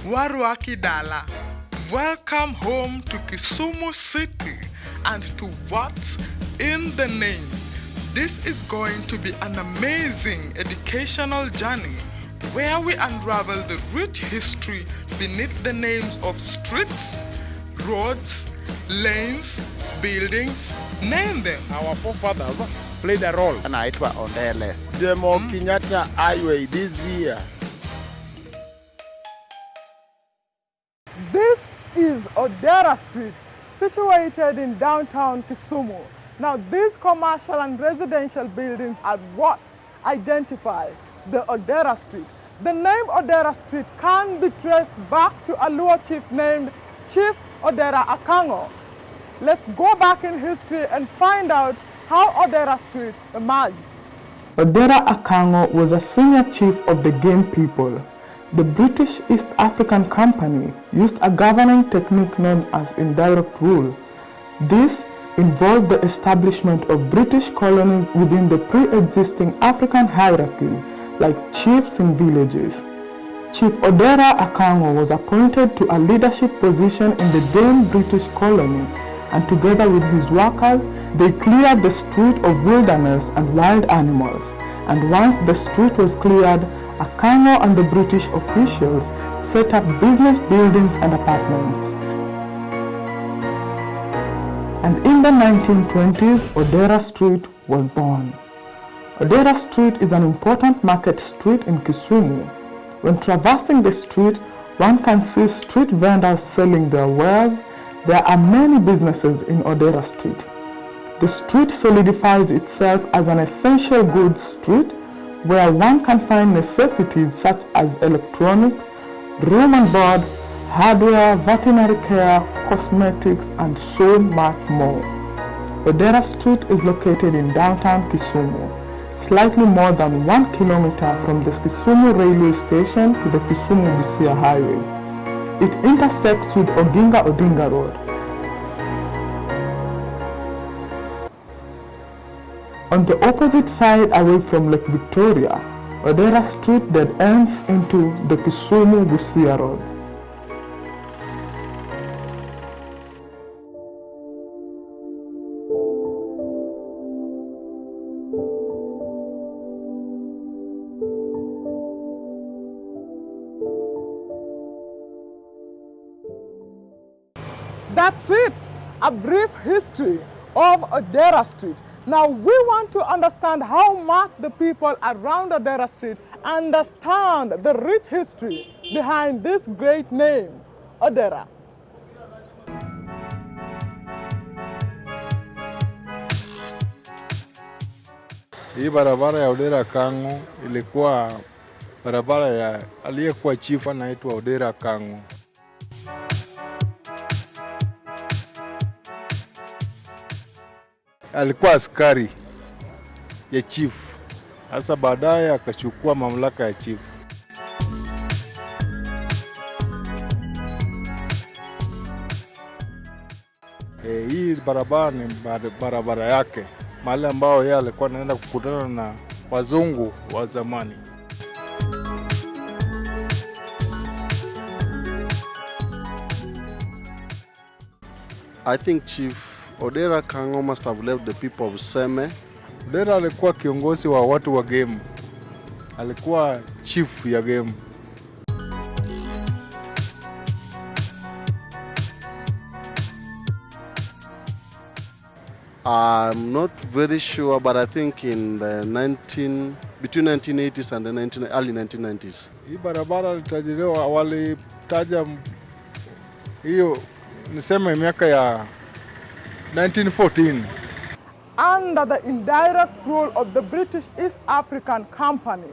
Waruaki Dala. Welcome home to Kisumu City and to what's in the name. This is going to be an amazing educational journey where we unravel the rich history beneath the names of streets, roads, lanes, buildings, name them. Our forefathers played a role. Anaitwa Ondele. Demo Kenyatta Highway this year. This is Odera Street, situated in downtown Kisumu. Now, these commercial and residential buildings are what identify the Odera Street. The name Odera Street can be traced back to a Luo chief named Chief Odera Akango. Let's go back in history and find out how Odera Street emerged. Odera Akango was a senior chief of the Game people. The British East African Company used a governing technique known as indirect rule. This involved the establishment of British colonies within the pre-existing African hierarchy, like chiefs in villages. Chief Odera Akango was appointed to a leadership position in the then British colony, and together with his workers, they cleared the street of wilderness and wild animals. And once the street was cleared, Akango and the British officials set up business buildings and apartments. And in the 1920s, Odera Street was born. Odera Street is an important market street in Kisumu. When traversing the street, one can see street vendors selling their wares. There are many businesses in Odera Street. The street solidifies itself as an essential goods street where one can find necessities such as electronics, room and board, hardware, veterinary care, cosmetics, and so much more. Odera Street is located in downtown Kisumu, slightly more than 1 kilometer from the Kisumu railway station to the Kisumu-Busia highway. It intersects with Oginga Odinga Road. On the opposite side away from Lake Victoria, Odera Street dead ends into the Kisumu-Busia Road. That's it, a brief history of Odera Street. Now we want to understand how much the people around Odera Street understand the rich history behind this great name, Odera. Hii barabara ya Odera Kango ilikuwa barabara ya aliyekuwa chief anaitwa Odera Kango. Alikuwa askari ya chief. Sasa baadaye akachukua mamlaka ya chief. Hii barabara ni barabara yake, mahali ambao yeye alikuwa anaenda kukutana na wazungu wa zamani. I think Chief Odera Kango must have left the people of Seme. Odera alikuwa kiongozi wa watu wa game. Alikuwa chief ya game. I'm not very sure, but I think in the between 1980s and the early 1990s. Hii barabara litajiriwa walitaja hiyo niseme miaka ya 1914. Under the indirect rule of the British East African Company,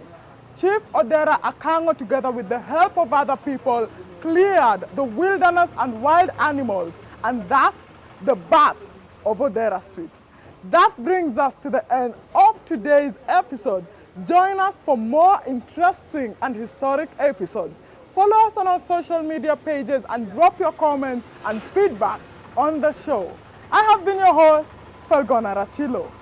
Chief Odera Akango, together with the help of other people, cleared the wilderness and wild animals, and thus the birth of Odera Street. That brings us to the end of today's episode. Join us for more interesting and historic episodes. Follow us on our social media pages and drop your comments and feedback on the show. I have been your host, Falgona Rachilo.